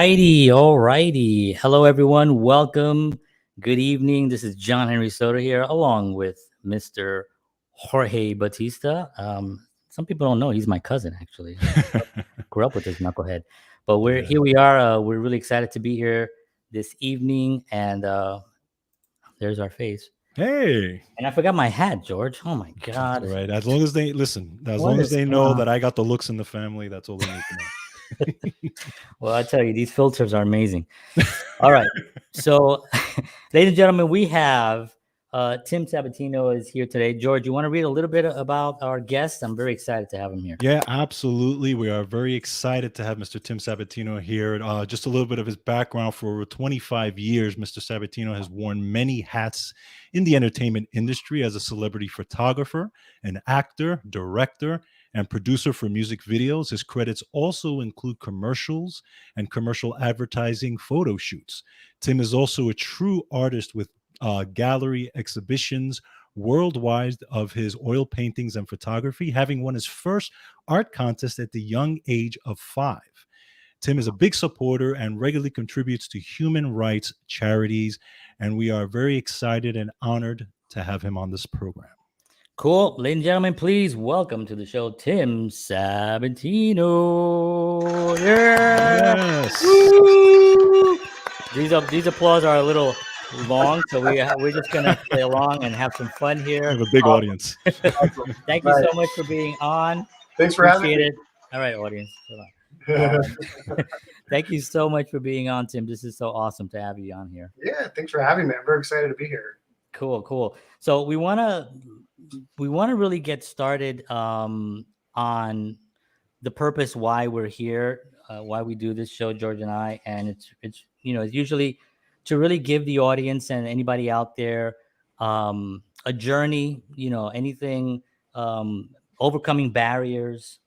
All righty. Hello, everyone. Welcome. Good evening. This is John Henry Soto here, along with Mr. Jorge Batista. Some people don't know he's my cousin, actually. Grew up with this knucklehead, but here. We are. We're really excited to be here this evening, and there's our face. Hey. And I forgot my hat, George. Oh my God. That's all right. As long as they listen, as long as they know that I got the looks in the family, that's all they need to know. Well, I tell you, these filters are amazing. All right. So, ladies and gentlemen, we have Tim Sabatino is here today. George, you want to read a little bit about our guest? I'm very excited to have him here. Yeah, absolutely. We are very excited to have Mr. Tim Sabatino here. Just a little bit of his background. For over 25 years, Mr. Sabatino has worn many hats in the entertainment industry as a celebrity photographer, an actor, director, and producer for music videos. His credits also include commercials and commercial advertising photo shoots. Tim is also a true artist with gallery exhibitions worldwide of his oil paintings and photography, having won his first art contest at the young age of 5. Tim is a big supporter and regularly contributes to human rights charities, and we are very excited and honored to have him on this program. Cool. Ladies and gentlemen, please welcome to the show, Tim Sabatino. Yes. Woo! These applause are a little long, so we're just gonna play along and have some fun here. We have a big audience. Thank you so much for being on. Thanks for having me. All right, audience. Thank you so much for being on, Tim. This is so awesome to have you on here. Yeah, thanks for having me. I'm very excited to be here. Cool. So we want to really get started on the purpose why we're here, why we do this show, George and I, and it's usually to really give the audience and anybody out there a journey, anything, overcoming barriers,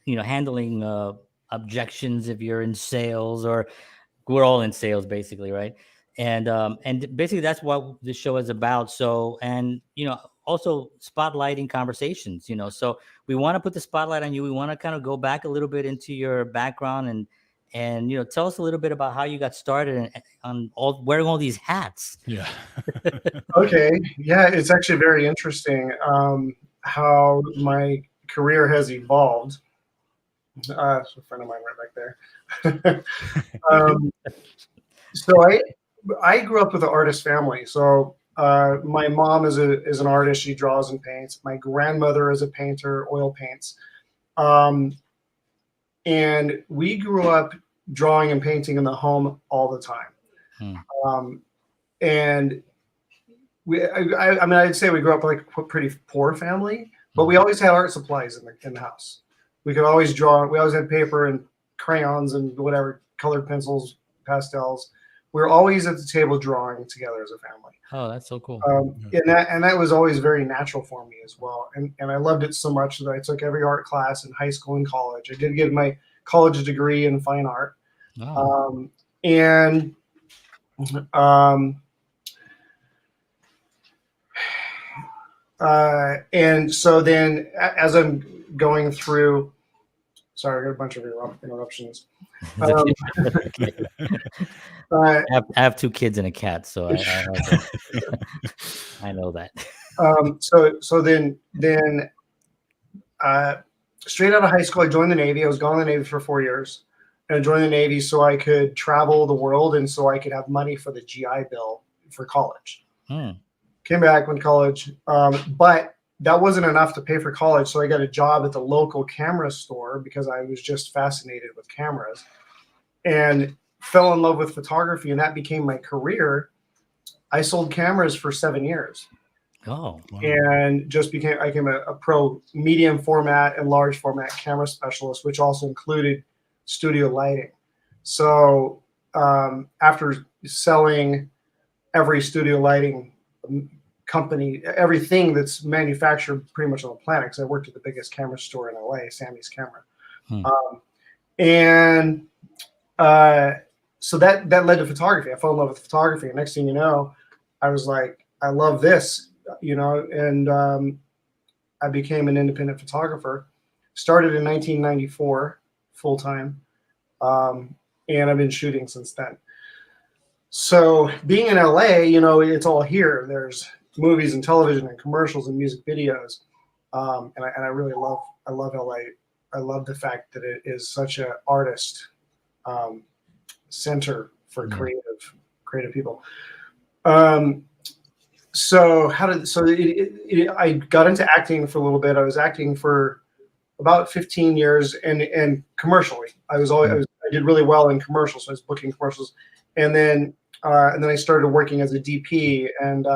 handling objections if you're in sales, or we're all in sales basically, right? And basically that's what this show is about. So, and also spotlighting conversations, so we want to put the spotlight on you. We want to kind of go back a little bit into your background and tell us a little bit about how you got started on wearing all these hats. Yeah. Okay. Yeah, it's actually very interesting how my career has evolved. A friend of mine right back there. So I grew up with an artist family. So my mom is an artist. She draws and paints. My grandmother is a painter, oil paints. And we grew up drawing and painting in the home all the time. And I'd say we grew up like a pretty poor family, but we always had art supplies in the house. We could always draw. We always had paper and crayons and whatever, colored pencils, pastels. We were always at the table drawing together as a family. Oh, that's so cool. And that was always very natural for me as well. And I loved it so much that I took every art class in high school and college. I did get my college degree in fine art. Oh. And so then as I'm going through, sorry, I got a bunch of interruptions. I have 2 kids and a cat, so I know that. So then straight out of high school, I joined the Navy. I was gone in the Navy for 4 years. And I joined the Navy so I could travel the world and so I could have money for the GI Bill for college. Came back, went to college, but that wasn't enough to pay for college. So I got a job at the local camera store because I was just fascinated with cameras and fell in love with photography. And that became my career. I sold cameras for 7 years. Oh, wow. And I became a pro medium format and large format camera specialist, which also included studio lighting. So after selling every studio lighting company, everything that's manufactured pretty much on the planet, because I worked at the biggest camera store in LA, Sammy's Camera. So that led to photography. I fell in love with photography. And next thing you know, I was like, I love this, and I became an independent photographer. Started in 1994 full-time. and I've been shooting since then. So being in LA, you know, it's all here. There's movies and television and commercials and music videos, and I really love LA. I love the fact that it is such an artist center for creative people. So I got into acting for a little bit. I was acting for about 15 years, and commercially, I did really well in commercials. So I was booking commercials, and then I started working as a DP, and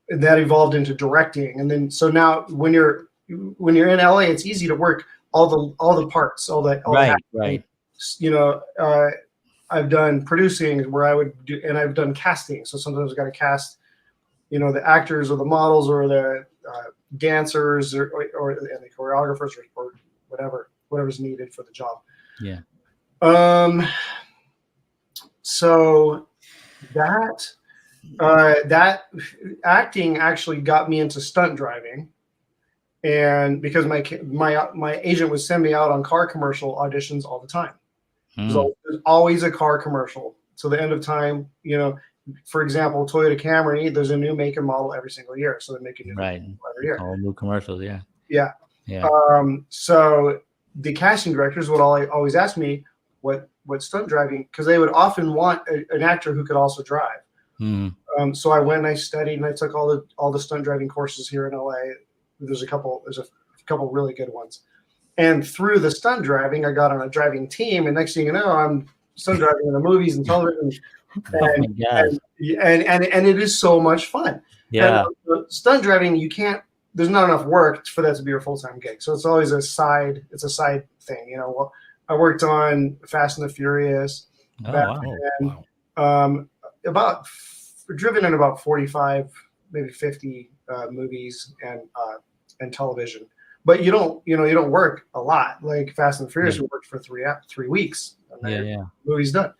that evolved into directing. And then so now when you're in LA, it's easy to work all the parts, all the right. You know, I've done producing where I would do, and I've done casting. So sometimes I've got to cast, you know, the actors or the models or the dancers or the choreographers or whatever's needed for the job. Yeah. So that acting actually got me into stunt driving, and because my agent would send me out on car commercial auditions all the time. There's always a car commercial. So the end of time, you know, for example, Toyota Camry, there's a new make and model every single year. So they're making new every year. All new commercials, yeah. Yeah. Yeah. So the casting directors would always ask me what stunt driving, because they would often want an actor who could also drive. So I went and I studied and I took all the stunt driving courses here in LA. There's a couple really good ones. And through the stunt driving, I got on a driving team, and next thing you know, I'm stunt driving in the movies and television. And it is so much fun. Yeah. And stunt driving, there's not enough work for that to be your full-time gig. So it's always a side thing. You know, well, I worked on Fast and the Furious. Driven in about 45, maybe 50 movies and television. But you don't work a lot. Like Fast and the Furious, we worked for 3 weeks. And movie's done.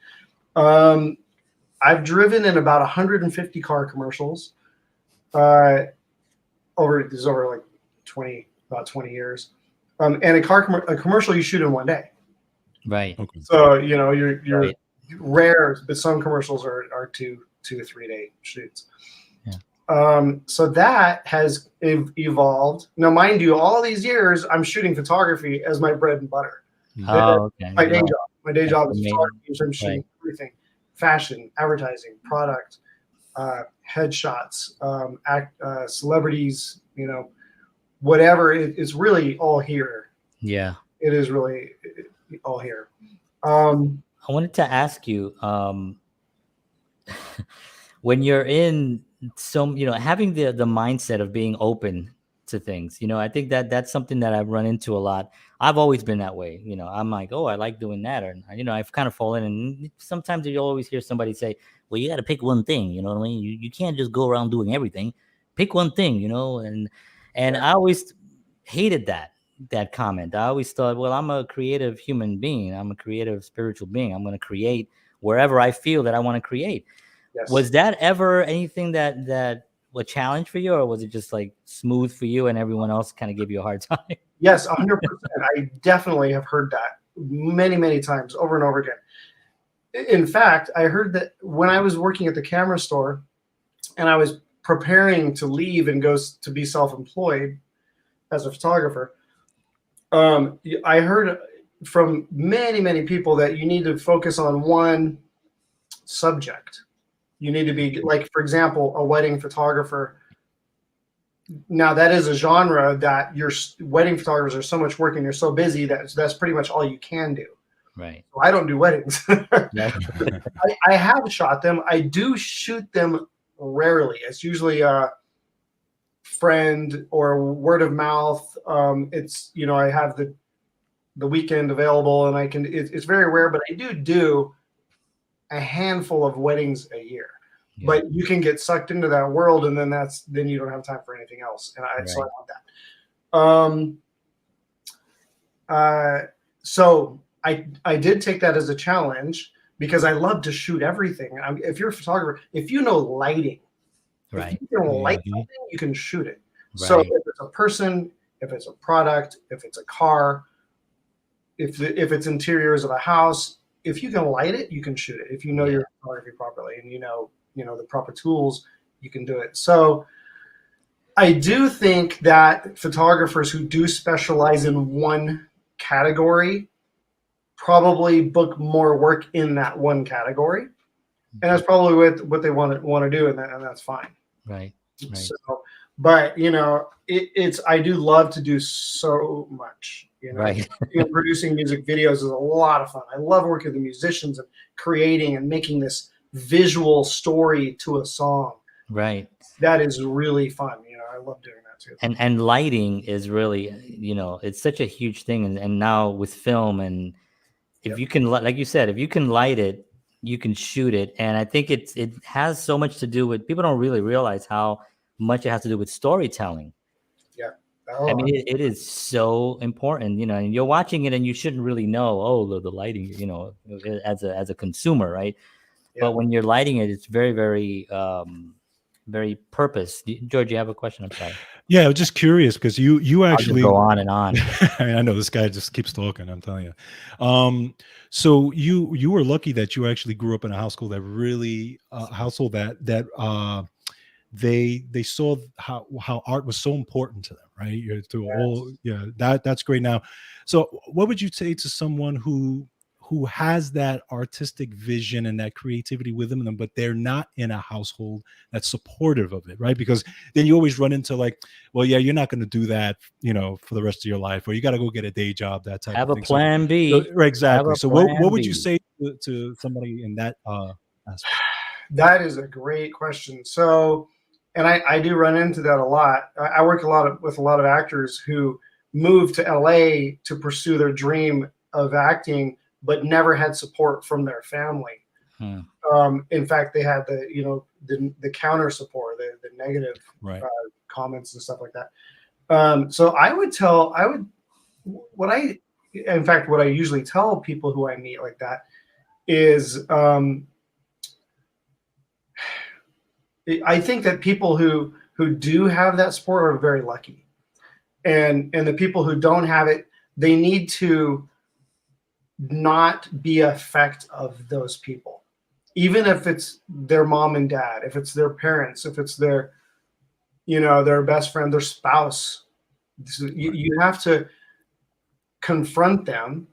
I've driven in about 150 car commercials. Over like 20 years. And a commercial you shoot in one day. Right. Okay. So you know you're rare, but some commercials are 2 to 3 day shoots. So that has evolved. Now, mind you, all these years I'm shooting photography as my bread and butter. Okay. My day job. My day job is photography. So I'm shooting everything: fashion, advertising, product, headshots, celebrities. You know, whatever. It's really all here. Yeah. It is really all here. I wanted to ask you, when you're in having the mindset of being open to things, I think that's something that I've run into a lot. I've always been that way. I'm like, oh, I like doing that. Or, I've kind of fallen. And sometimes you always hear somebody say, well, you got to pick one thing, you know what I mean? You can't just go around doing everything. Pick one thing, and I always hated that comment. I always thought, well, I'm a creative human being. I'm a creative spiritual being. I'm going to create wherever I feel that I want to create. Yes. Was that ever anything that was a challenge for you, or was it just like smooth for you and everyone else kind of gave you a hard time? Yes, 100%. I definitely have heard that many, many times over and over again. In fact, I heard that when I was working at the camera store and I was preparing to leave and go to be self-employed as a photographer, I heard from many, many people that you need to focus on one subject. You need to be, like, for example, a wedding photographer. Now, that is a genre that your wedding photographers are so much work and you're so busy that that's pretty much all you can do. Right. So I don't do weddings. I have shot them. I do shoot them rarely. It's usually a friend or word of mouth. It's, I have the weekend available and I can, it's very rare, but I do a handful of weddings a year. Yeah. But you can get sucked into that world, and then you don't have time for anything else. And so I want that. So I did take that as a challenge because I love to shoot everything. If you're a photographer, if you know lighting, right, if you can light something, you can shoot it. Right. So if it's a person, if it's a product, if it's a car, if it's interiors of a house, if you can light it, you can shoot it. If you know Yeah. your photography properly and you know the proper tools, you can do it. So I do think that photographers who do specialize in one category probably book more work in that one category, and that's probably what they want to do, and that's fine. Right. So, but it's I do love to do so much. Right. Producing music videos is a lot of fun. I love working with the musicians and creating and making this visual story to a song. Right. That is really fun. I love doing that too. And lighting is really, it's such a huge thing. And now with film, and if you can, like you said, if you can light it, you can shoot it. And I think it has so much to do with, people don't really realize how much it has to do with storytelling. Yeah. I mean, it is so important, and you're watching it and you shouldn't really know, the lighting, as a consumer, right? Yeah. But when you're lighting it, it's very, very, very purpose. George, you have a question? I'm sorry. Yeah, I was just curious because you actually go on and on. I know this guy just keeps talking. I'm telling you. So you were lucky that you actually grew up in a household that really household that they saw how art was so important to them, right? That's great. Now, so what would you say to someone who has that artistic vision and that creativity within them, but they're not in a household that's supportive of it, right? Because then you always run into like, well, yeah, you're not going to do that, for the rest of your life, or you got to go get a day job, that type have of thing. Have a plan B. So, right, exactly. So what would you say to somebody in that aspect? That is a great question. So, and I do run into that a lot. I work with a lot of actors who moved to LA to pursue their dream of acting, but never had support from their family. In fact, they had the counter support, the negative comments and stuff like that. So what I usually tell people who I meet like that is, I think that people who do have that support are very lucky, and the people who don't have it, they need to not be a effect of those people, even if it's their mom and dad, if it's their parents, if it's their best friend, their spouse. So you have to confront them,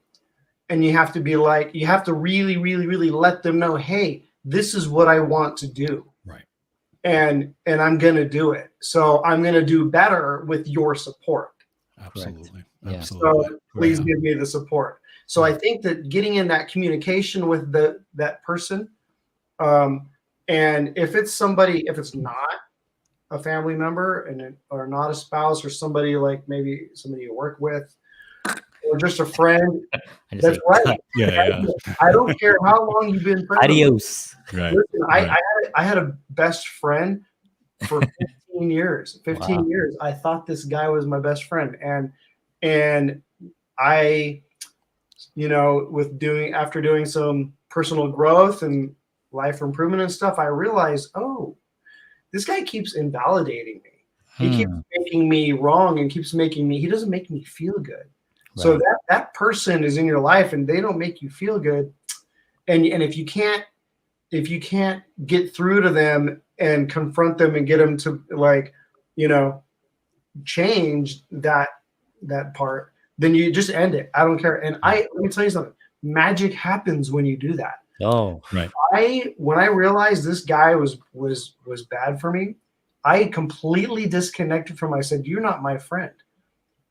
and you have to be like, you have to really, really, really let them know, hey, this is what I want to do. Right. And I'm going to do it. So I'm going to do better with your support. Absolutely. Yeah. Absolutely. So please give me the support. So I think that getting in that communication with that person, and if it's not a family member or not a spouse or somebody like maybe somebody you work with or just a friend, that's right. Yeah. I don't care how long you've been friends. Adios. Right. Listen, I had a best friend for 15 years. 15 Wow. years. I thought this guy was my best friend, and I, after doing some personal growth and life improvement and stuff, I realized, this guy keeps invalidating me. He keeps making me wrong and he doesn't make me feel good. Right. So that person is in your life and they don't make you feel good. And if you can't get through to them and confront them and get them to change that part, then you just end it. I don't care. And let me tell you something. Magic happens when you do that. Oh, right. When I realized this guy was bad for me, I completely disconnected from him. I said, "You're not my friend."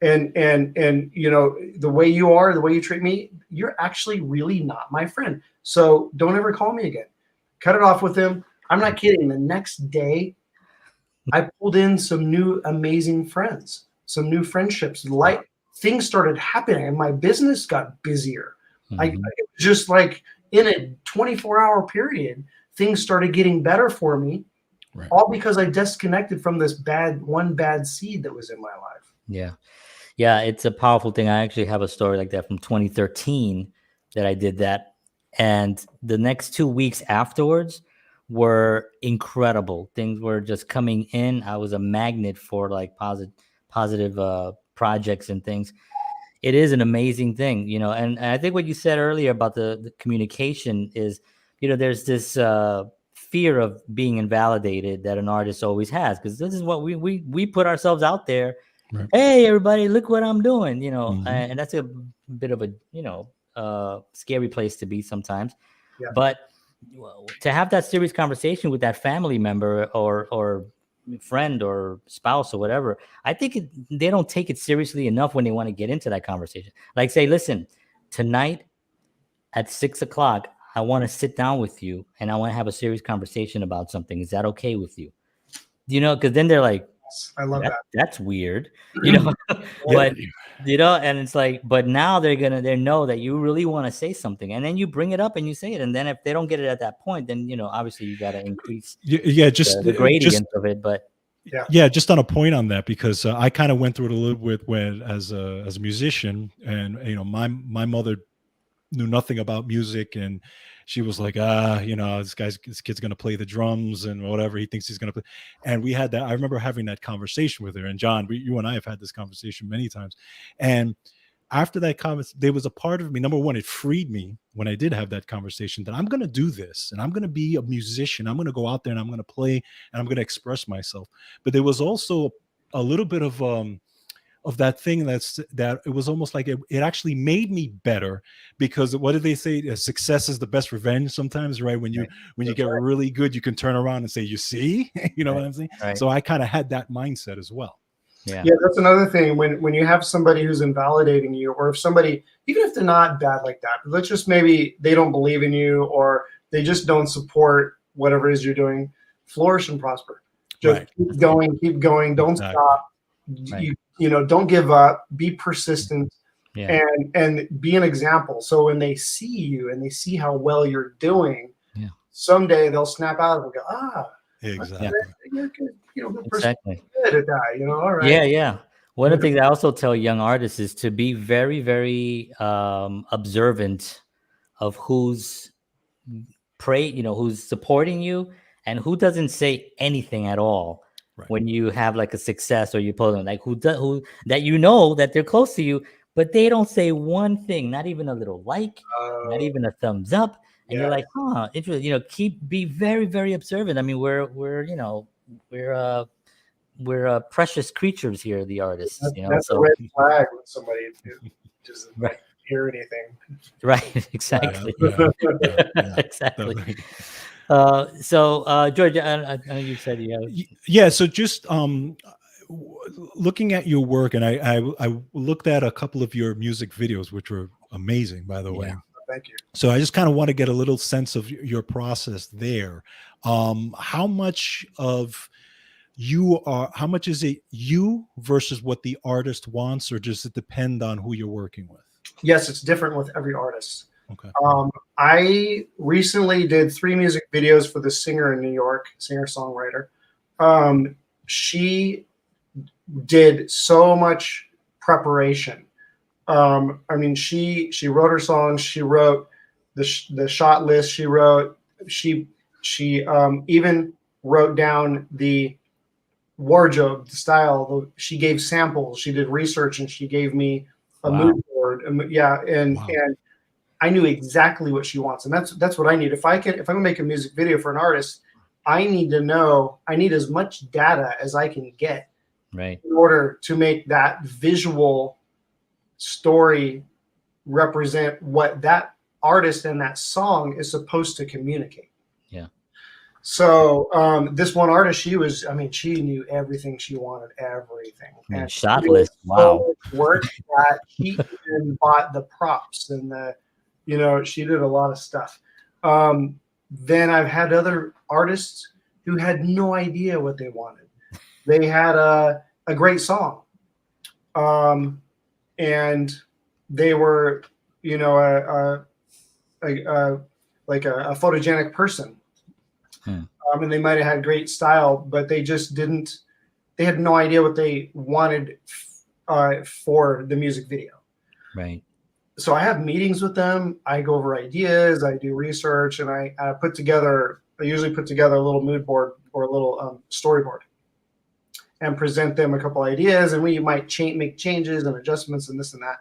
And the way you are, the way you treat me, you're actually really not my friend. So don't ever call me again. Cut it off with him. I'm not kidding. The next day, I pulled in some new amazing friends, some new friendships. Things started happening, and my business got busier. I just like in a 24-hour period, things started getting better for me, all because I disconnected from this one bad seed that was in my life. Yeah, it's a powerful thing. I actually have a story like that from 2013 that I did that. And the next 2 weeks afterwards were incredible. Things were just coming in. I was a magnet for like positive projects and things. it is an amazing thing, you know. And I think what you said earlier about the communication is, you know, there's this fear of being invalidated that an artist always has, because this is what we put ourselves out there. Right. Hey, everybody, look what I'm doing, you know. Mhm. And that's a bit of a, you know, scary place to be sometimes. Yeah. But to have that serious conversation with that family member or friend or spouse or whatever, I think they don't take it seriously enough when they want to get into that conversation. Like, say, listen, tonight at 6 o'clock, I want to sit down with you and I want to have a serious conversation about something. Is that okay with you? You know, because then they're like, I love that. That's weird, you know. But you know, and it's like, but now they know that you really want to say something, and then you bring it up and you say it, and then if they don't get it at that point, then, you know, obviously you got to increase just the gradient of it. But yeah, just on a point on that, because I kind of went through it a little bit when as a musician, and you know, my mother knew nothing about music, and she was like, you know, this kid's gonna play the drums and whatever he thinks he's gonna play. And we had that, I remember having that conversation with her, and John, you and I have had this conversation many times. And after that comment, there was a part of me, number one, it freed me when I did have that conversation, that I'm gonna do this and I'm gonna be a musician, I'm gonna go out there and I'm gonna play and I'm gonna express myself. But there was also a little bit of that thing that it was almost like it actually made me better, because what did they say? Success is the best revenge sometimes, right? When you get really good, you can turn around and say, you see, you know what I'm saying? Right. So I kind of had that mindset as well. Yeah, that's another thing. When you have somebody who's invalidating you, or if somebody, even if they're not bad like that, but let's just, maybe they don't believe in you, or they just don't support whatever it is you're doing, flourish and prosper. Just keep going, don't stop. Right. You know, don't give up, be persistent, and be an example. So when they see you and they see how well you're doing, someday they'll snap out and go, exactly. You're good, you know, Exactly. good at that, you know, all right. Yeah. One of the things I also tell young artists is to be very, very observant of who's who's supporting you and who doesn't say anything at all. Right. When you have like a success or you post them, like who that, you know, that they're close to you, but they don't say one thing, not even a little like, not even a thumbs up. And you're like, interesting. You know, be very, very observant. I mean, we're precious creatures here, the artists. That's a red flag when somebody doesn't hear anything. Right. Exactly. Exactly. So George, I know you said you have. Yeah. So just looking at your work, and I looked at a couple of your music videos, which were amazing, by the way. Thank you. So I just kind of want to get a little sense of your process there. How much is it you versus what the artist wants, or does it depend on who you're working with? Yes, it's different with every artist. Okay. I recently did 3 music videos for the singer in New York, singer-songwriter. She did so much preparation. I mean, she wrote her songs. She wrote the shot list. She even wrote down the wardrobe, the style. She gave samples. She did research, and she gave me a mood board. And I knew exactly what she wants, and that's what I need. If I'm gonna make a music video for an artist, I need to know. I need as much data as I can get, right, in order to make that visual story represent what that artist and that song is supposed to communicate. Yeah. So this one artist, she knew everything. She wanted everything. And shot list. Wow. So work that she even bought the props and she did a lot of stuff. Then I've had other artists who had no idea what they wanted. They had a great song. And they were, like a photogenic person. And they might have had great style, but they just they had no idea what they wanted for the music video. Right. So I have meetings with them. I go over ideas, I do research, and I usually put together a little mood board or a little storyboard and present them a couple ideas, and we might make changes and adjustments and this and that.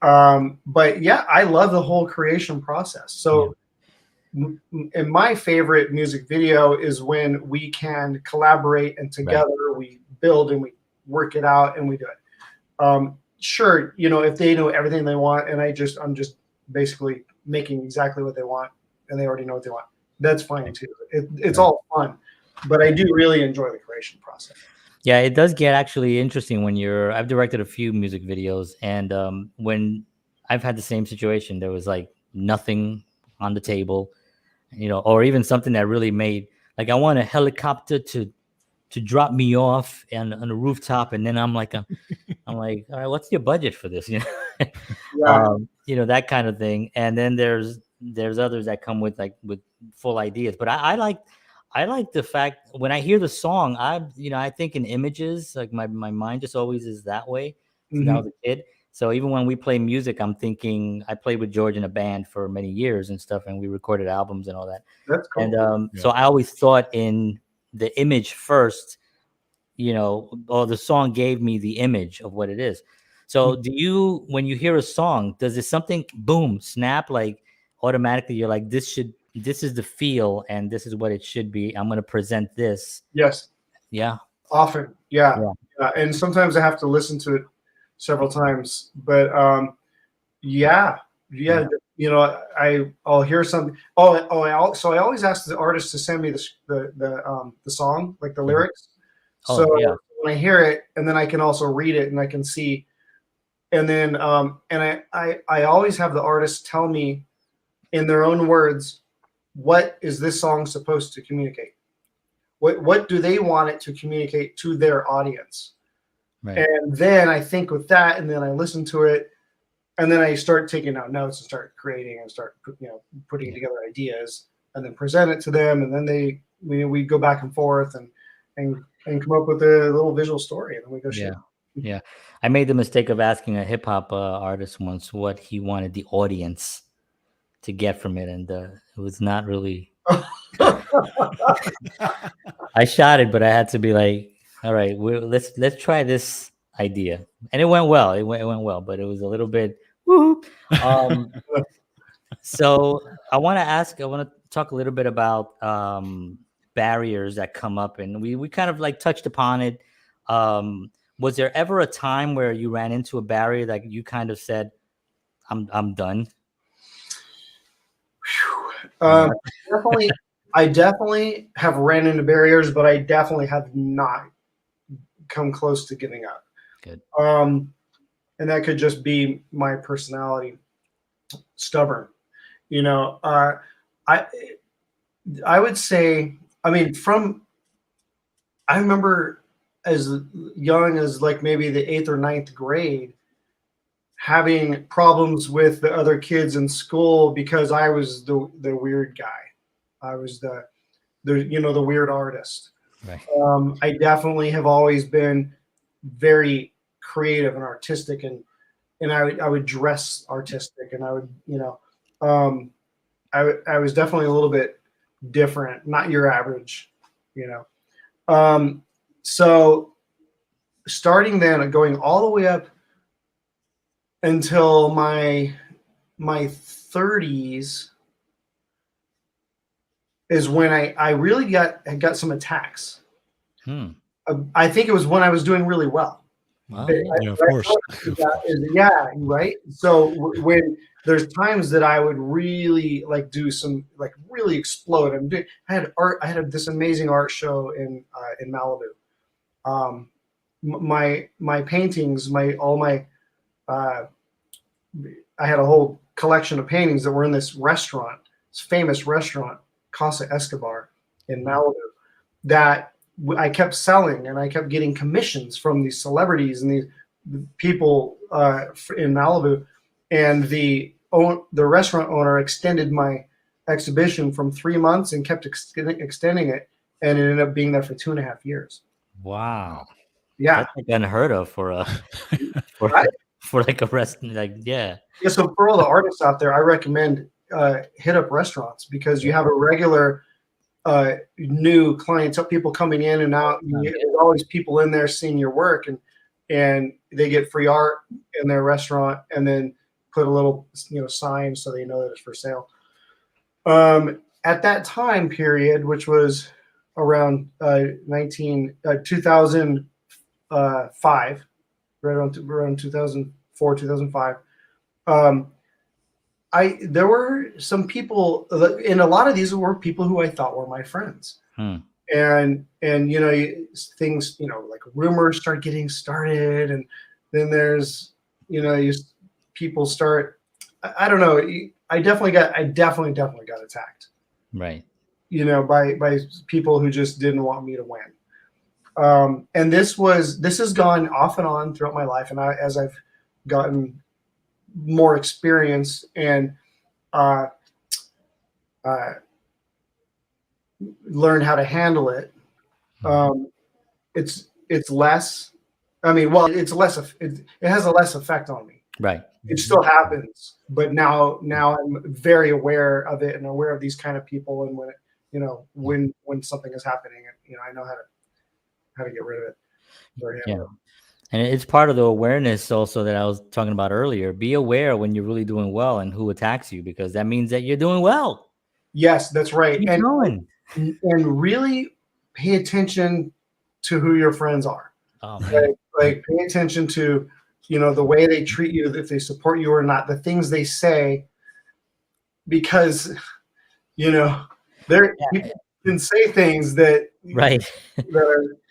But yeah, I love the whole creation process. So and my favorite music video is when we can collaborate and together we build and we work it out and we do it. Sure, you know, if they know everything they want and I'm just basically making exactly what they want and they already know what they want, that's fine too. It's all fun, but I do really enjoy the creation process. Yeah, it does get actually interesting when I've directed a few music videos, and when I've had the same situation, there was like nothing on the table, you know, or even something that really made, like, I want a helicopter to drop me off on a rooftop, and then I'm like, all right, what's your budget for this? You know, Yeah. you know, that kind of thing. And then there's others that come with full ideas. But I like the fact when I hear the song, I think in images. Like my mind just always is that way since I was a kid. So even when we play music, I'm thinking, I played with George in a band for many years and stuff, and we recorded albums and all that. That's cool. And so I always thought in the image first, you know, or the song gave me the image of what it is. So do you, when you hear a song, does it something boom, snap, like automatically you're like, this is the feel and this is what it should be. I'm going to present this. Yes. Yeah. Often. Yeah. And sometimes I have to listen to it several times, but yeah. You know, I'll hear something. So I always ask the artist to send me the song, like the lyrics. So when I hear it, and then I can also read it and I can see, and then and I always have the artist tell me in their own words, what is this song supposed to communicate? What do they want it to communicate to their audience? Right. And then I think with that, and then I listen to it, and then I start taking out notes and start creating and start putting together ideas, and then present it to them, and then we go back and forth and come up with a little visual story, and then we go shoot. Yeah. I made the mistake of asking a hip hop artist once what he wanted the audience to get from it, and it was not really. I shot it, but I had to be like, all right, let's try this idea, and it went well. It went well, but it was a little bit. Woo-hoo. So I want to talk a little bit about barriers that come up, and we kind of like touched upon it. Was there ever a time where you ran into a barrier that you kind of said, I'm done? I definitely have ran into barriers, but I definitely have not come close to giving up. Good. And that could just be my personality, stubborn. You know, I would say, I mean, I remember as young as like maybe the 8th or 9th grade, having problems with the other kids in school because I was the weird guy. I was the weird artist. Right. I definitely have always been very creative and artistic, and I would dress artistic, and I would, I was definitely a little bit different, not your average, So starting then and going all the way up until my 30s is when I really got some attacks. I think it was when I was doing really well. Wow. Of course. Yeah, right. So when there's times that I would really like do some like really explode. I had art. I had this amazing art show in Malibu. My paintings, I had a whole collection of paintings that were in this restaurant, this famous restaurant, Casa Escobar in Malibu, that I kept selling, and I kept getting commissions from these celebrities and these people in Malibu. And the restaurant owner extended my exhibition from 3 months and kept extending it, and it ended up being there for 2.5 years. Wow. Yeah. That's like unheard of for like a restaurant. Like, yeah. So for all the artists out there, I recommend hit up restaurants, because you have a regular new clients, people coming in and out. There's always people in there seeing your work, and they get free art in their restaurant, and then put a little, sign so they know that it's for sale. At that time period, which was around 2005, right around 2004, 2005. There were some people, and a lot of these were people who I thought were my friends. And things, like rumors start getting started, and then there's, people start. I don't know. I definitely got attacked. Right. By people who just didn't want me to win. And this has gone off and on throughout my life, and as I've gotten more experience and learn how to handle it, it's less. I mean, well, it's less. It has a less effect on me. Right. It still happens, but now I'm very aware of it and aware of these kind of people, and when something is happening, I know how to get rid of it. Yeah. And it's part of the awareness also that I was talking about earlier. Be aware when you're really doing well and who attacks you, because that means that you're doing well. Yes, that's right. Keep going. And really pay attention to who your friends are. Oh, man. Like pay attention to, the way they treat you, if they support you or not, the things they say, because, people can say things that right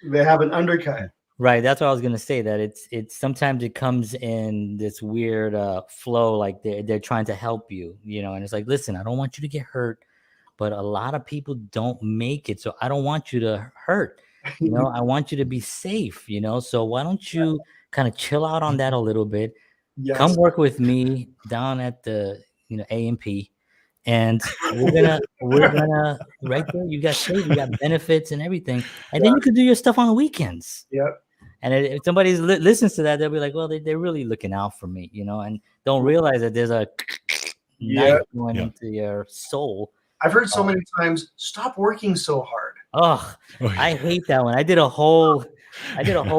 they have an undercut. Right. That's what I was gonna say. That it's sometimes it comes in this weird flow, like they're trying to help you, and it's like, listen, I don't want you to get hurt, but a lot of people don't make it, so I don't want you to hurt. I want you to be safe. So why don't you kind of chill out on that a little bit? Yes. Come work with me down at the A&P. And we're gonna right there. You got safe, you got benefits and everything, and then you can do your stuff on the weekends. Yep. And if somebody listens to that, they'll be like, well, they're really looking out for me, and don't realize that there's a knife going into your soul. I've heard so many times, stop working so hard. Oh, I hate that one. I did a whole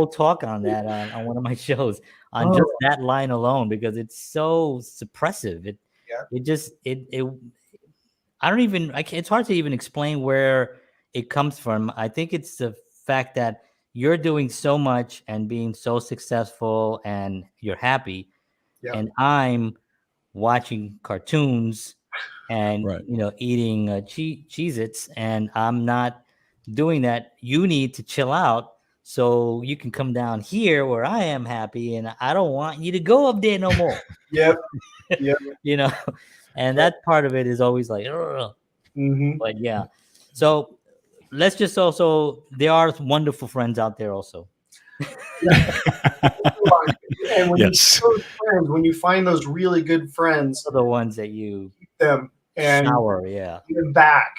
talk on that on one of my shows on just that line alone, because it's so suppressive. It's hard to even explain where it comes from. I think it's the fact that you're doing so much and being so successful and you're happy, and I'm watching cartoons and eating Cheez-Its, and I'm not doing that. You need to chill out so you can come down here where I am happy, and I don't want you to go up there no more. Yep. And that part of it is always like, but yeah. So let's just also, there are wonderful friends out there also. And when you find those really good friends, are the ones that you keep them and shower, give back,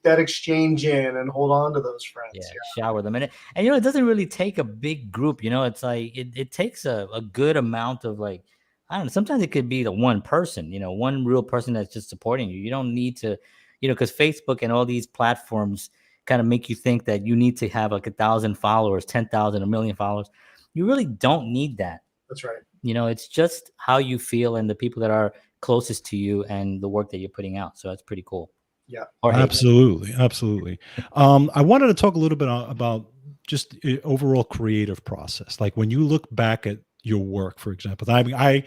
that exchange in and hold on to those friends. Shower them. And it doesn't really take a big group. It's like it takes a good amount of, like, I don't know, sometimes it could be the one person, one real person that's just supporting you. You don't need to, because Facebook and all these platforms kind of make you think that you need to have like 1,000 followers, 10,000, 1,000,000 followers. You really don't need that. That's right. It's just how you feel and the people that are closest to you and the work that you're putting out. So that's pretty cool. Yeah. Absolutely. I wanted to talk a little bit about just overall creative process. Like when you look back at your work, for example, I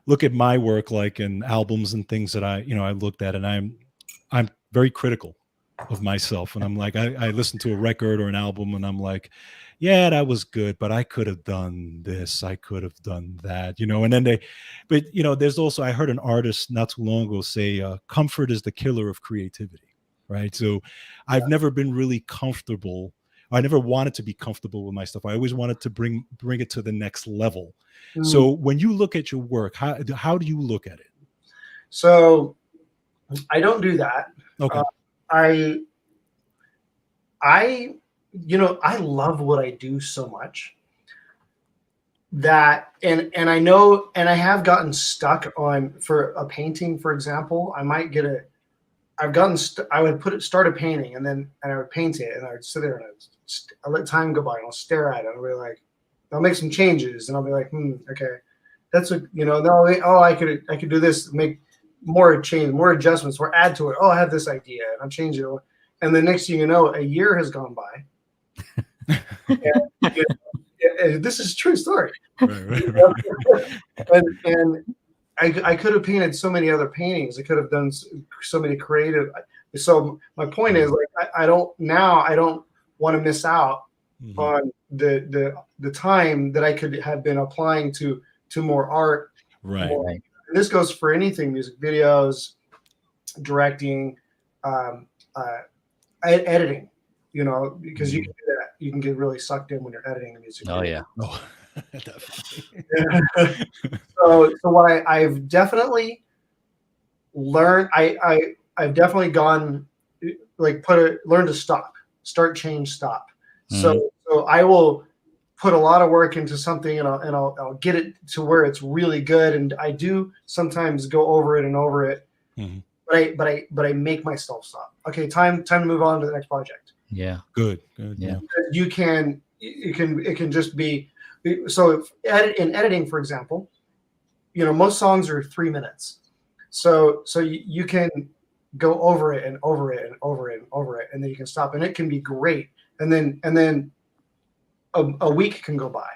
look at my work like in albums and things that I looked at, and I'm very critical of myself. And I'm like, I listen to a record or an album and I'm like, yeah, that was good, but I could have done this. I could have done that, and then there's also, I heard an artist not too long ago say, comfort is the killer of creativity. Right. So I've never been really comfortable. I never wanted to be comfortable with my stuff. I always wanted to bring it to the next level. So when you look at your work, how do you look at it? So I don't do that. Okay. I love what I do so much that, and I know, and I have gotten stuck on, for a painting, for example, I would start a painting and I would paint it and I would sit there and I'd let time go by and I'll stare at it and I'll be like, I'll make some changes and I'll be like, okay. That's what, no, I could do this, make more change, more adjustments, or add to it. Oh, I have this idea and I'm changing it. And the next thing you know, a year has gone by. And this is a true story. And I could have painted so many other paintings. I could have done so many creative. So my point is, like, I don't want to miss out on the time that I could have been applying to more art. Right. And this goes for anything: music videos, directing, editing. Because you can do that. You can get really sucked in when you're editing a music video. Yeah. Oh, definitely. So what I've definitely learned, I've definitely gone, like, learn to start, change, stop. So I will put a lot of work into something, and I'll get it to where it's really good. And I do sometimes go over it and over it, but I make myself stop. Okay, time to move on to the next project. Yeah. Good. Yeah. It can just be, so in editing, for example, most songs are 3 minutes. So you can go over it and over it and over it and over it, and then you can stop, and it can be great. And then a week can go by.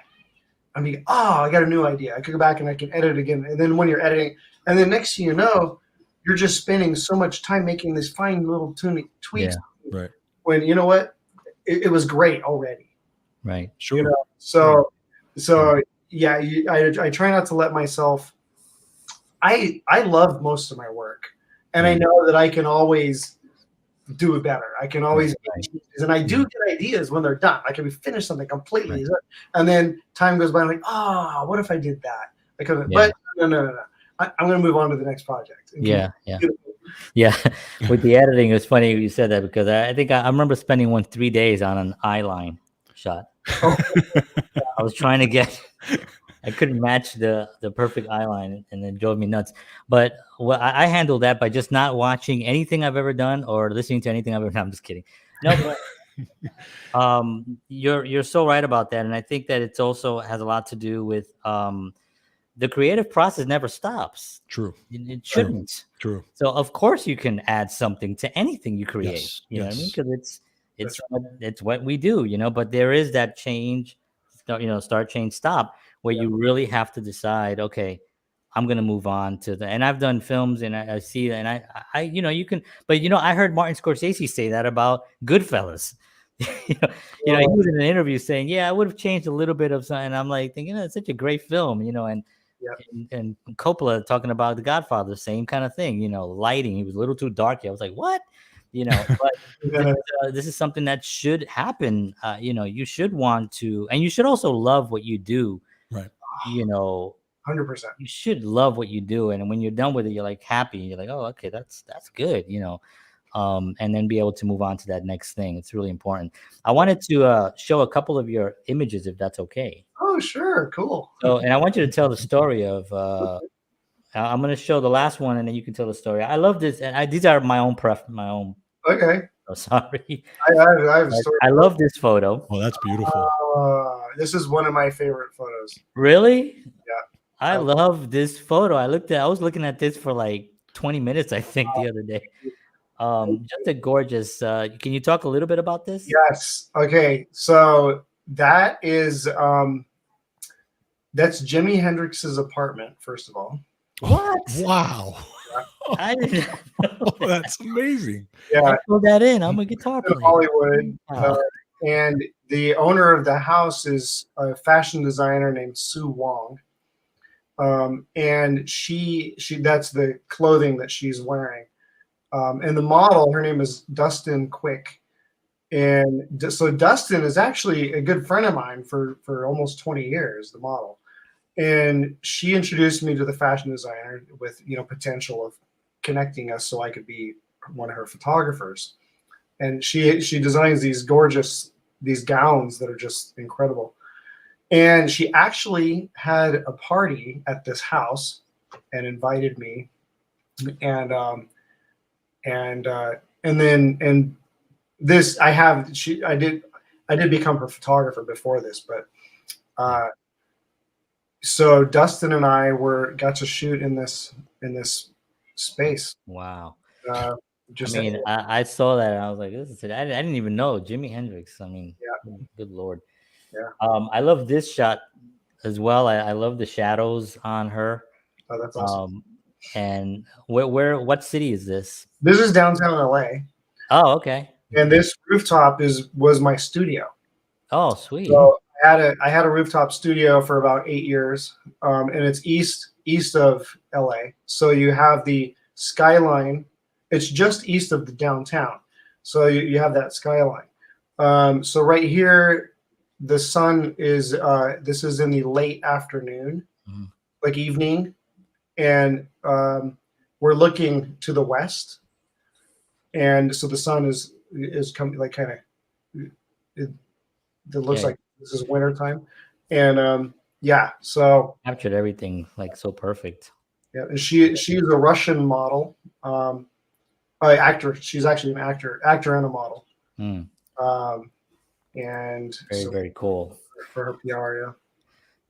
I mean, I got a new idea. I could go back and I can edit it again. And then when you're editing, and then next thing you know, you're just spending so much time making these fine little tweaks. Yeah. Right. When you know what, it was great already. Right. Sure. So yeah, I try not to let myself. I love most of my work, and I know that I can always do it better. I can always and I do get ideas when they're done. I can finish something completely, and then time goes by. And I'm like, what if I did that? I couldn't. But no. I'm going to move on to the next project. Yeah. With the editing, it's funny you said that, because I think I remember spending 3 days on an eye line shot. I was trying to get. I couldn't match the perfect eye line, and it drove me nuts. But I handled that by just not watching anything I've ever done or listening to anything I've ever done. I'm just kidding. No, but you're so right about that, and I think that it's also has a lot to do with the creative process never stops. True. It shouldn't. True. So of course you can add something to anything you create. Yes. You know what I mean? Because it's what we do. But there is that change. Start, change, stop, where you really have to decide, okay, I'm going to move on to and I've done films, and I see that, and I you can, but I heard Martin Scorsese say that about Goodfellas. He was in an interview saying, I would have changed a little bit of something. And I'm like thinking, it's such a great film, and Coppola talking about The Godfather, same kind of thing, lighting. He was a little too dark. I was like, what? But this is something that should happen. You should want to, and you should also love what you do. Right. 100%. You should love what you do. And when you're done with it, you're like happy. You're like, oh, okay, that's good, and then be able to move on to that next thing. It's really important. I wanted to show a couple of your images, if that's okay. Oh, sure. Cool. So, and I want you to tell the story of, I'm going to show the last one, and then you can tell the story. I love this. And these are my own Okay. Oh, sorry. I love this photo. Oh, that's beautiful. This is one of my favorite photos. Really? Yeah. I love this photo. I was looking at this for like 20 minutes, I think, the other day. Just a gorgeous. Can you talk a little bit about this? Yes. Okay. So that is that's Jimi Hendrix's apartment, first of all. What? Wow. I didn't know that. That's amazing. Yeah. I throw that in. I'm a guitar player. Hollywood. Wow. And the owner of the house is a fashion designer named Sue Wong. And she that's the clothing that she's wearing. And the model, her name is Dustin Quick. And so Dustin is actually a good friend of mine for almost 20 years, the model. And she introduced me to the fashion designer with, potential of connecting us so I could be one of her photographers. And she designs these gorgeous, these gowns that are just incredible. And she actually had a party at this house and invited me. And this I did become her photographer before this, but so Dustin and I got to shoot in this space. Wow. Just I mean, I saw that and I was like, this is it. I didn't even know Jimi Hendrix. I mean, yeah, good Lord. yeah. I love this shot as well. I love the shadows on her. Oh, that's awesome. And what city is this? This is downtown LA. Oh, okay. And this rooftop was my studio. Oh, sweet. So I had a rooftop studio for about 8 years, and it's east of LA. So you have the skyline. It's just east of the downtown. So you have that skyline. So right here, the sun is. This is in the late afternoon, like evening, and we're looking to the west, and so the sun is coming like kind of. It looks like this is winter time, and yeah, so captured everything like so perfect. Yeah, and she's a Russian model, actor. She's actually an actor and a model. And very cool for her PR. Yeah.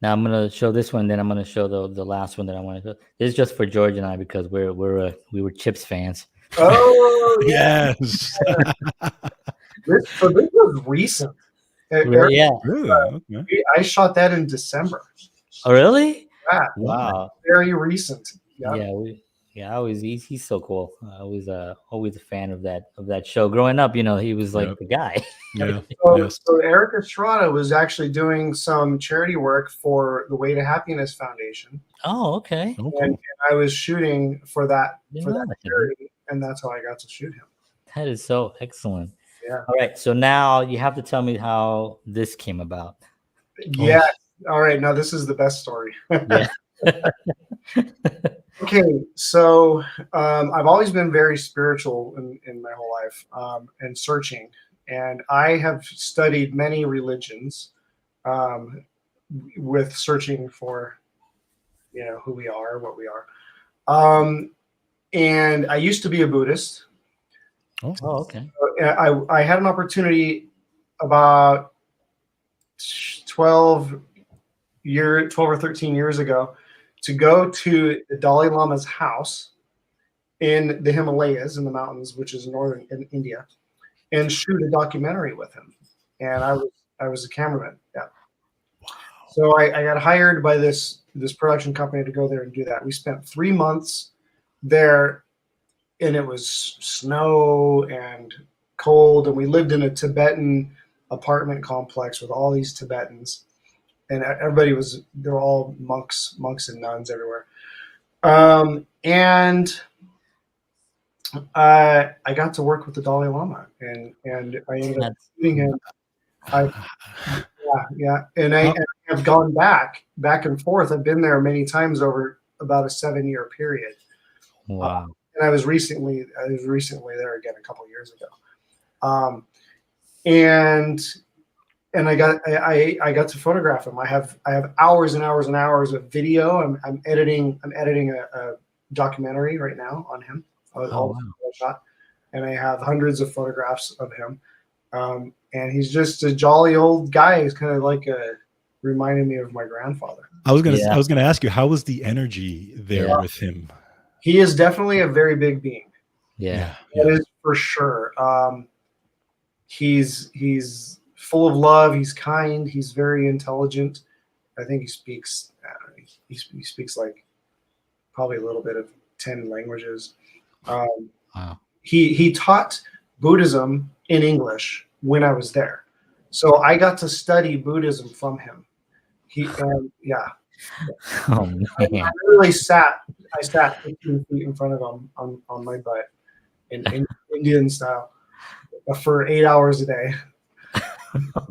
Now I'm gonna show this one, then I'm gonna show the last one that I want to show. This is just for George and I because we were Chips fans. Oh yes. This was recent. Yeah. Really? Okay. I shot that in December. Oh, really? Yeah. Wow. Very recent. Yeah. He's so cool. Always a fan of that show. Growing up, he was like the guy. Yeah. So Eric Estrada was actually doing some charity work for the Way to Happiness Foundation. Oh, okay. And I was shooting for that charity, and that's how I got to shoot him. That is so excellent. Yeah. All right. So now you have to tell me how this came about. Yeah. Oh. All right. Now this is the best story. Yeah. Okay. So I've always been very spiritual in my whole life, and searching. And I have studied many religions, with searching for, who we are, what we are. And I used to be a Buddhist. Oh, okay. I had an opportunity about 12 or 13 years ago to go to the Dalai Lama's house in the Himalayas, in the mountains, which is northern in India, and shoot a documentary with him. And I was a cameraman. Yeah. Wow. So I got hired by this production company to go there and do that. We spent 3 months there, and it was snow and cold, and we lived in a Tibetan apartment complex with all these Tibetans, and they're all monks and nuns everywhere. And I got to work with the Dalai Lama, and I ended up meeting him. And I have gone back and forth. I've been there many times over about a 7-year period. Wow. And I was recently there again a couple of years ago. And I got to photograph him. I have hours and hours and hours of video. I'm editing a documentary right now on him. All shot, and I have hundreds of photographs of him. And he's just a jolly old guy. He's kind of like reminding me of my grandfather. I was gonna ask you, how was the energy there with him? He is definitely a very big being. Yeah. That is for sure. He's full of love. He's kind. He's very intelligent. I think he speaks. He speaks like probably a little bit of 10 languages. Wow. He taught Buddhism in English when I was there, so I got to study Buddhism from him. Yeah. Oh man. I really sat 15 feet in front of him on my butt in Indian style for 8 hours a day.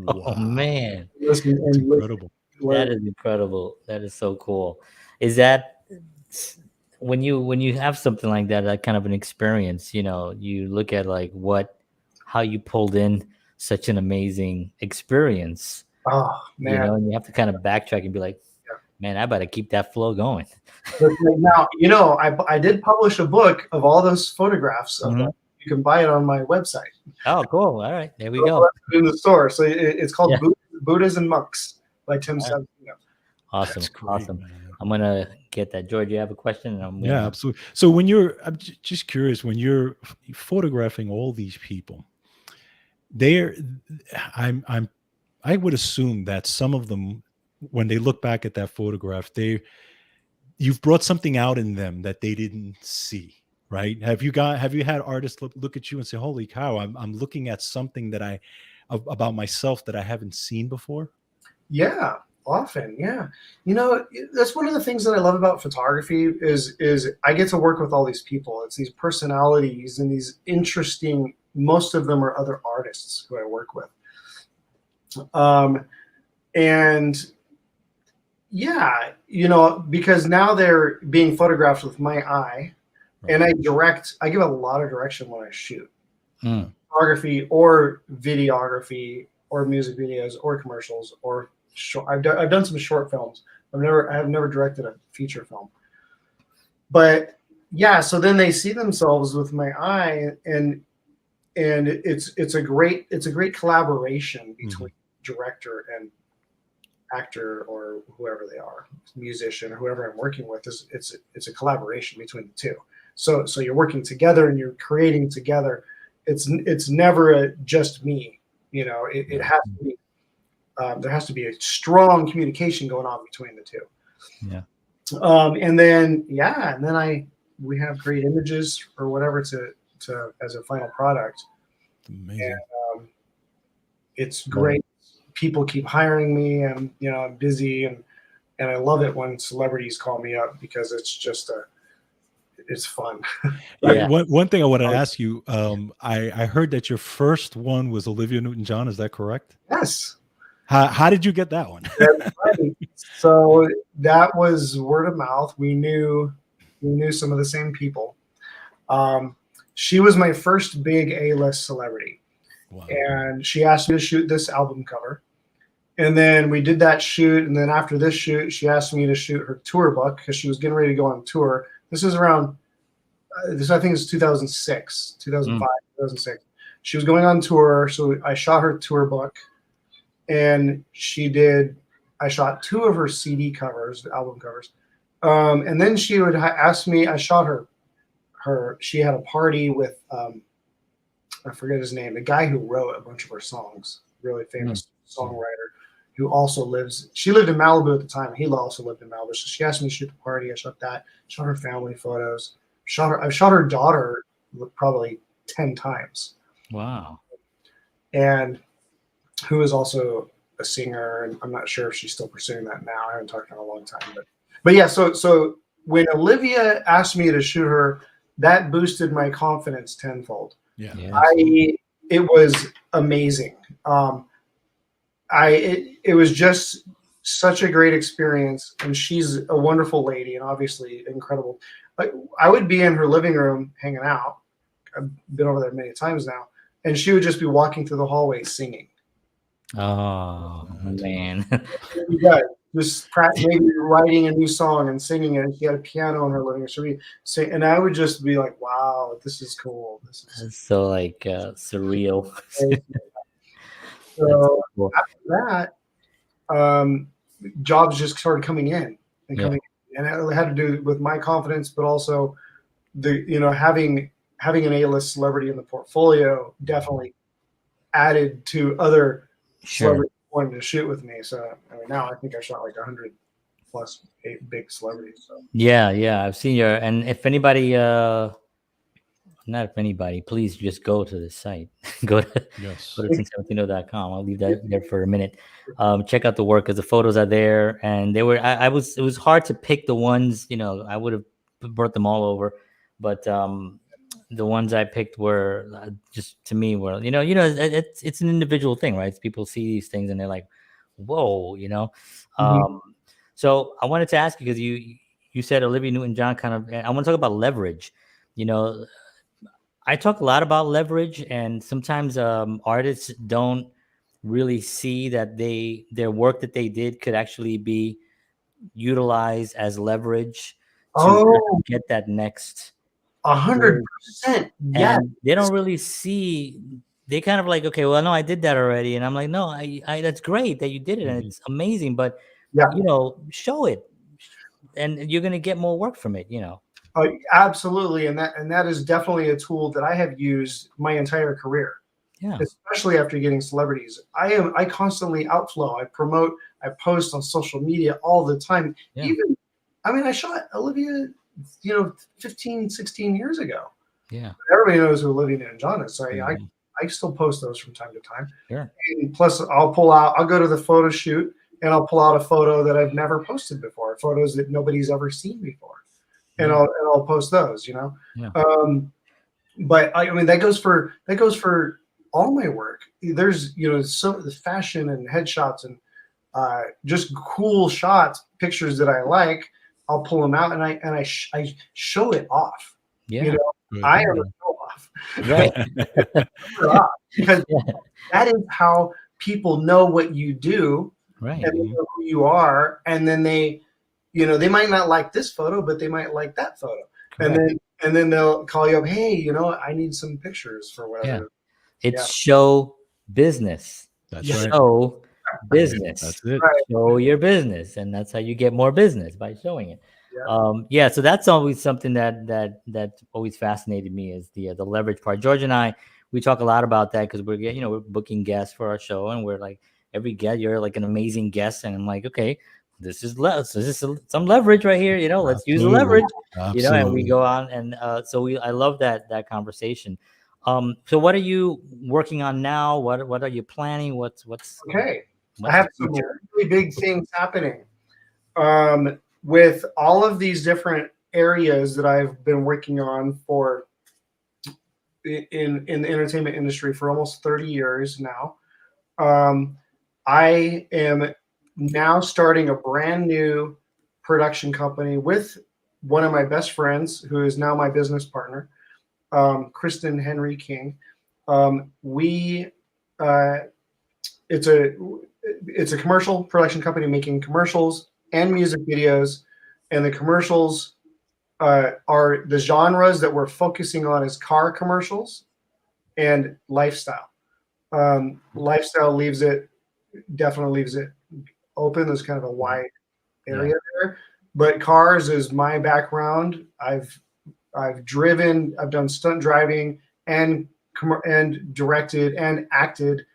Oh man. That's incredible. That is incredible. That is so cool. Is that when you have something like that kind of an experience, you look at like how you pulled in such an amazing experience. Oh man. And you have to kind of backtrack and be like, man, I better keep that flow going. But now, I did publish a book of all those photographs of them. You can buy it on my website. Oh, cool. All right. There we go. In the store. So it's called Buddhas and Monks by Tim Sabatino. Awesome. That's great, Awesome. man. I'm gonna get that. George, you have a question? And I'm Yeah, gonna absolutely. So when you're, just curious, when you're photographing all these people, they're, I'm, I would assume that some of them, when they look back at that photograph, you've brought something out in them that they didn't see, right? Have you had artists look at you and say, "Holy cow, I'm looking at something that about myself that I haven't seen before"? Yeah, often. Yeah. That's one of the things that I love about photography is I get to work with all these people. It's these personalities and these interesting, most of them are other artists who I work with. And yeah, because now they're being photographed with my eye, and I give a lot of direction when I shoot. Photography or videography or music videos or commercials or I've done some short films. I have never directed a feature film. But yeah, so then they see themselves with my eye, and it's a great collaboration between director and actor or whoever they are, musician or whoever I'm working with. It's a collaboration between the two. So you're working together and you're creating together. It's never just me. It has to be. There has to be a strong communication going on between the two. Yeah. And then we have great images or whatever to as a final product. It's amazing. And, it's great. People keep hiring me, and I'm busy, and I love it when celebrities call me up because it's just it's fun. Yeah. One thing I want to ask you, I heard that your first one was Olivia Newton-John. Is that correct? Yes. How did you get that one? That's right. So that was word of mouth. We knew some of the same people. She was my first big A-list celebrity. Wow. And she asked me to shoot this album cover. And then we did that shoot. And then after this shoot, she asked me to shoot her tour book because she was getting ready to go on tour. This is around, I think it's 2006, 2005, 2006. She was going on tour. So I shot her tour book. And I shot 2 of her CD covers, album covers. And then she would ask me, I shot she had a party with, I forget his name, the guy who wrote a bunch of her songs, really famous songwriter who also she lived in Malibu at the time. He also lived in Malibu. So she asked me to shoot the party. I shot that, shot her family photos, I've shot her daughter probably 10 times. Wow. And who is also a singer, and I'm not sure if she's still pursuing that now. I haven't talked to her in a long time, but yeah. So when Olivia asked me to shoot her, that boosted my confidence tenfold. Yeah. It was amazing. It was just such a great experience, and she's a wonderful lady and obviously incredible. I would be in her living room hanging out. I've been over there many times now, and she would just be walking through the hallway singing. Oh man. Yeah, just maybe writing a new song and singing it. And she had a piano in her living room. So we sing, and I would just be like, "Wow, this is cool. This is so like surreal." So cool. After that, jobs just started coming in and coming in, and it had to do with my confidence, but also having an A-list celebrity in the portfolio definitely added to other celebrities wanting to shoot with me. So now I think I shot like 100 plus big celebrities. So. Yeah, I've seen and if anybody, not if anybody, please just go to the site. go to Sabatino.com. I'll leave that there for a minute. Check out the work because the photos are there, and they were. It was hard to pick the ones. I would have brought them all over, but the ones I picked were just, to me, were it's an individual thing, right? It's people see these things and they're like, whoa, So I wanted to ask you, because you said Olivia Newton-John kind of. I want to talk about leverage. I talk a lot about leverage, and sometimes artists don't really see that their work that they did could actually be utilized as leverage to get that next 100%. Yeah. And they don't really see. They kind of like, okay, well, no, I did that already, and I'm like, no, I that's great that you did it, and it's amazing, but Yeah. show it, and you're gonna get more work from it. Absolutely, and that is definitely a tool that I have used my entire career. Yeah. Especially after getting celebrities. I constantly outflow. I promote. I post on social media all the time. Yeah. Even, I shot Olivia, 15, 16 years ago. Yeah. Everybody knows who Olivia Newton-John is. So Mhm. I still post those from time to time. Sure. And plus, I'll go to the photo shoot and I'll pull out a photo that I've never posted before, photos that nobody's ever seen before, and I'll post those. Yeah. But that goes for all my work. There's some the fashion and headshots and just cool shots, pictures that I like. I'll pull them out and I show it off. Yeah. I am a show off. Right. Because that is how people know what you do, Right. and they know who you are, and then they might not like this photo, but they might like that photo. Correct. And then they'll call you up, hey, I need some pictures for whatever. Yeah. It's show business. That's show right. business. That's it. Right. Show your business, and that's how you get more business, by showing it. So that's always something that always fascinated me, is the leverage part. George and I, we talk a lot about that, because we're booking guests for our show, and we're like, every guest, you're like an amazing guest, and I'm like, okay, this is some leverage right here, let's use the leverage. Absolutely. And we go on, and I love that conversation. So what are you working on now? What are you planning? What's okay? I have some really big things happening with all of these different areas that I've been working on for in the entertainment industry for almost 30 years now. I am now starting a brand new production company with one of my best friends, who is now my business partner, Kristen Henry King. It's a commercial production company making commercials and music videos, and the commercials are the genres that we're focusing on is car commercials and lifestyle. Lifestyle definitely leaves it open. There's kind of a wide area there, but cars is my background. I've driven, I've done stunt driving and directed and acted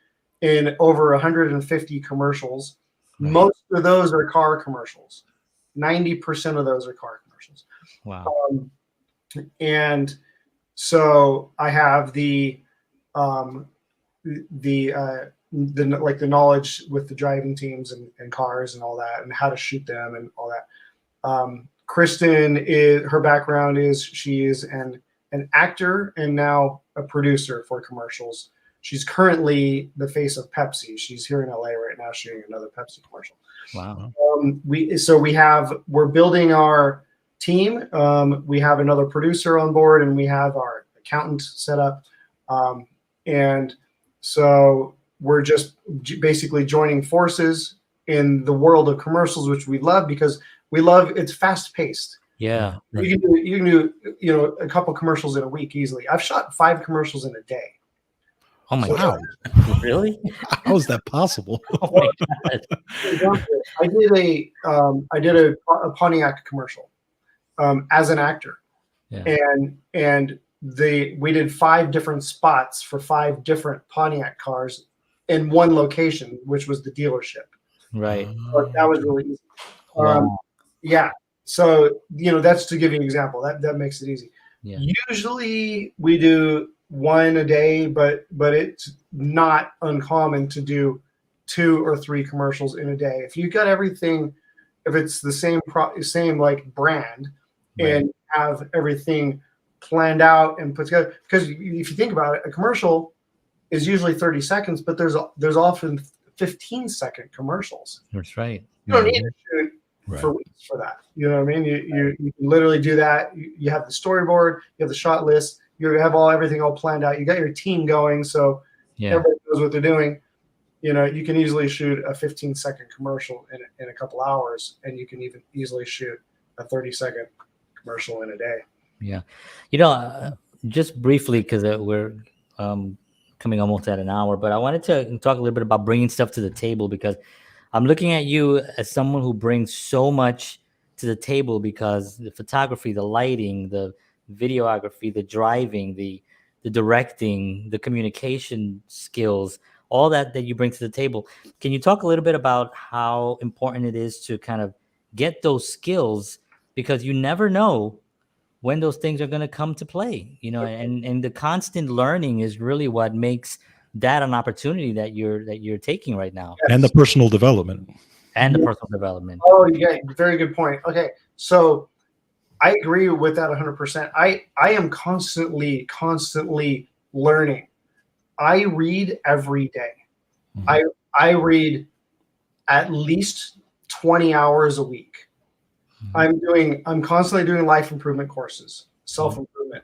in over 150 commercials. Right. Most of those are car commercials. 90% of those are car commercials. Wow. And so I have the knowledge with the driving teams and cars and all that, and how to shoot them and all that. Kristen, her background is she is an actor and now a producer for commercials. She's currently the face of Pepsi. She's here in LA right now shooting another Pepsi commercial. Wow. We're building our team. We have another producer on board, and we have our accountant set up. And so we're just basically joining forces in the world of commercials, which we love because it's fast paced. Yeah. Right. You can do a couple commercials in a week easily. I've shot 5 commercials in a day. Oh my God. Really? How is that possible? Oh my God. I did a Pontiac commercial as an actor. Yeah. And we did 5 different spots for 5 different Pontiac cars in one location, which was the dealership. Right. So that was really easy. Wow. Yeah. So, that's to give you an example. That makes it easy. Yeah. Usually we do 1 a day, but it's not uncommon to do 2 or 3 commercials in a day. If you've got everything, if it's the same like brand, right, and have everything planned out and put together, because if you think about it, a commercial is usually 30 seconds, but there's often 15-second commercials. That's right. You don't need to shoot for weeks for that. You know what I mean? You can literally do that. You have the storyboard, you have the shot list, you have everything all planned out. You got your team going, so everybody knows what they're doing. You can easily shoot a 15-second commercial in a couple hours, and you can even easily shoot a 30-second commercial in a day. Yeah. Just briefly, because we're coming almost at an hour, but I wanted to talk a little bit about bringing stuff to the table, because I'm looking at you as someone who brings so much to the table, because the photography, the lighting, the videography, the driving, the directing, the communication skills, all that you bring to the table. Can you talk a little bit about how important it is to kind of get those skills, because you never know when those things are going to come to play, and the constant learning is really what makes that an opportunity that you're taking right now. And the personal development. And the personal development. Oh, yeah, very good point. Okay, so I agree with that 100%. I am constantly learning. I read every day. Mhm. I read at least 20 hours a week. I'm constantly doing life improvement courses, self-improvement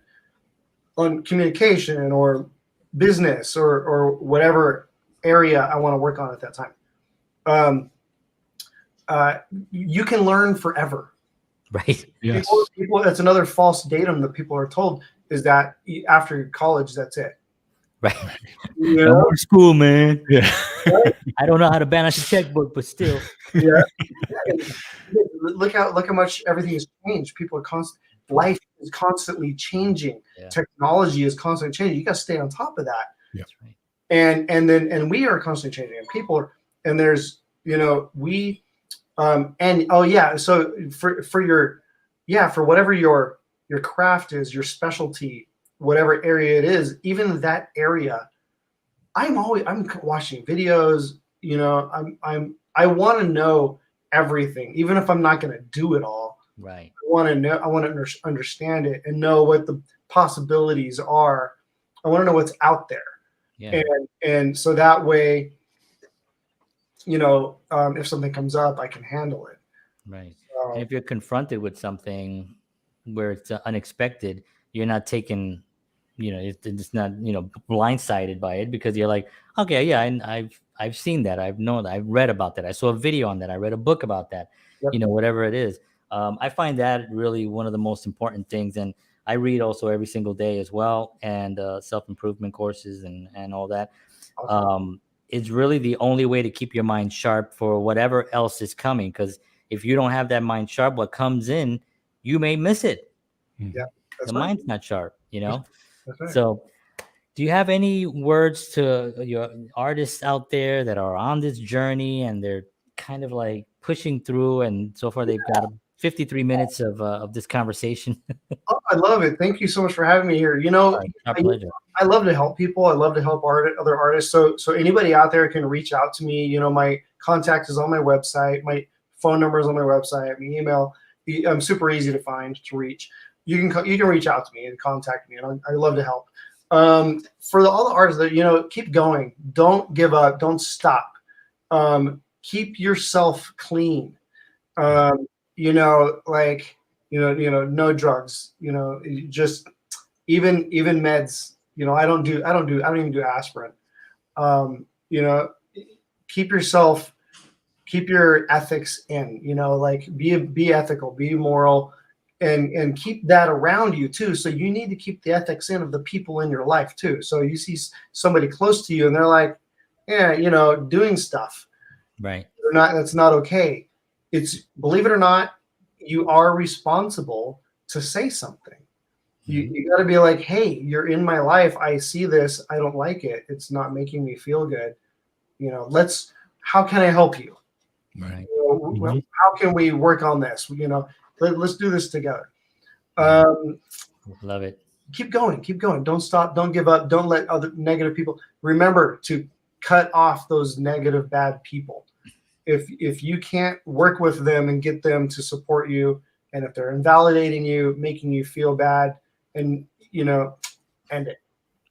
on communication or business or whatever area I want to work on at that time. You can learn forever. Right. Yes. People, that's another false datum that people are told, is that after college, that's it. Right. You No know? more school, man. Yeah. I don't know how to balance a checkbook, but still. Yeah. Look how much everything has changed. People are life is constantly changing. Yeah. Technology is constantly changing. You got to stay on top of that. Yeah. That's right. And we are constantly changing. And people are, and there's, we and oh yeah, so for your, for whatever your craft is, your specialty, whatever area it is, even that area, I'm watching videos, I want to know everything, even if I'm not going to do it all. Right. I want to understand it and know what the possibilities are. I want to know what's out there. Yeah. And so that way, if something comes up, I can handle it. Right. And if you're confronted with something where it's unexpected, you're not taken, it's not, blindsided by it, because you're like, okay, yeah, I've seen that. I've known that. I've read about that. I saw a video on that. I read a book about that, Yep. Whatever it is. I find that really one of the most important things. And I read also every single day as well, and self-improvement courses and all that. Awesome. It's really the only way to keep your mind sharp for whatever else is coming. Because if you don't have that mind sharp, what comes in, you may miss it. Yeah, that's The right. mind's not sharp, That's right. So do you have any words to your artists out there that are on this journey and they're kind of like pushing through, and so far they've got 53 minutes of this conversation? Oh, I love it. Thank you so much for having me here. Our pleasure. I love to help people. I love to help other artists. So anybody out there can reach out to me. My contact is on my website. My phone number is on my website. My email. I'm super easy to find, to reach. You can reach out to me and contact me, and I love to help. For all the artists that keep going. Don't give up. Don't stop. Keep yourself clean. No drugs. Just even meds. I don't even do aspirin. Keep your ethics in. Be ethical, be moral, and keep that around you too. So you need to keep the ethics in of the people in your life too. So you see somebody close to you and they're like, yeah, doing stuff. Right. That's not okay. Believe it or not, you are responsible to say something. You got to be like, hey, you're in my life. I see this. I don't like it. It's not making me feel good. How can I help you? Right. How can we work on this? Let's do this together. Love it. Keep going. Don't stop. Don't give up. Don't let other negative people. Remember to cut off those negative, bad people. If you can't work with them and get them to support you, and if they're invalidating you, making you feel bad, and end it.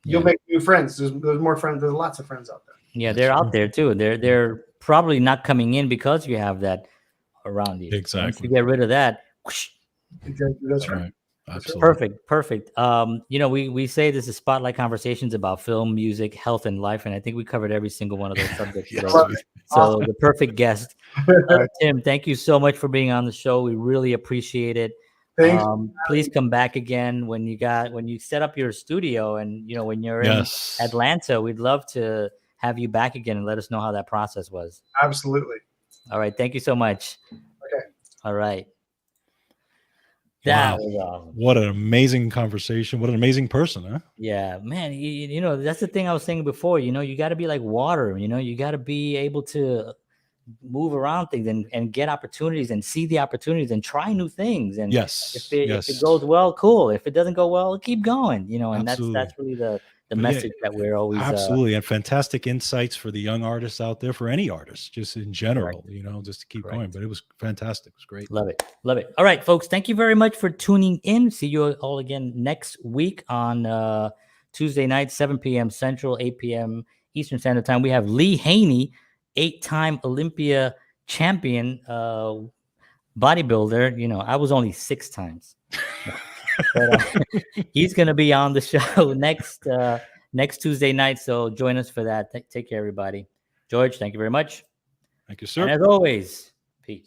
You'll make new friends. There's more friends. There's lots of friends out there. Yeah, they're out there too. They're probably not coming in because you have that around you. Exactly. Once you get rid of that, whoosh. Exactly. That's right. Absolutely. Perfect. We say this is Spotlight Conversations about film, music, health, and life, and I think we covered every single one of those subjects today. So the perfect guest. Tim, thank you so much for being on the show. We really appreciate it. Thanks. Please come back again when you set up your studio, and when you're in Atlanta. We'd love to have you back again and let us know how that process was. Absolutely. All right. Thank you so much. Okay. All right. That Wow. was awesome. What an amazing conversation. What an amazing person, huh? Yeah, man. You know, that's the thing I was saying before. You know, you got to be like water. You know, you got to be able to move around things and get opportunities and see the opportunities and try new things. And Yes. if it goes well, cool. If it doesn't go well, keep going. You know, and Absolutely. that's really the But yeah, message that we're always absolutely, and fantastic insights for the young artists out there, for any artist, just in general, you know, just to keep going. But it was fantastic. It was great. Love it. Love it. All right, folks. Thank you very much for tuning in. See you all again next week on Tuesday night, 7 p.m. Central, 8 p.m. Eastern Standard Time. We have Lee Haney, 8-time Olympia champion bodybuilder. You know, I was only 6 times. But he's going to be on the show next Tuesday night. So join us for that. Take care, everybody. George, thank you very much. Thank you, sir. And as always,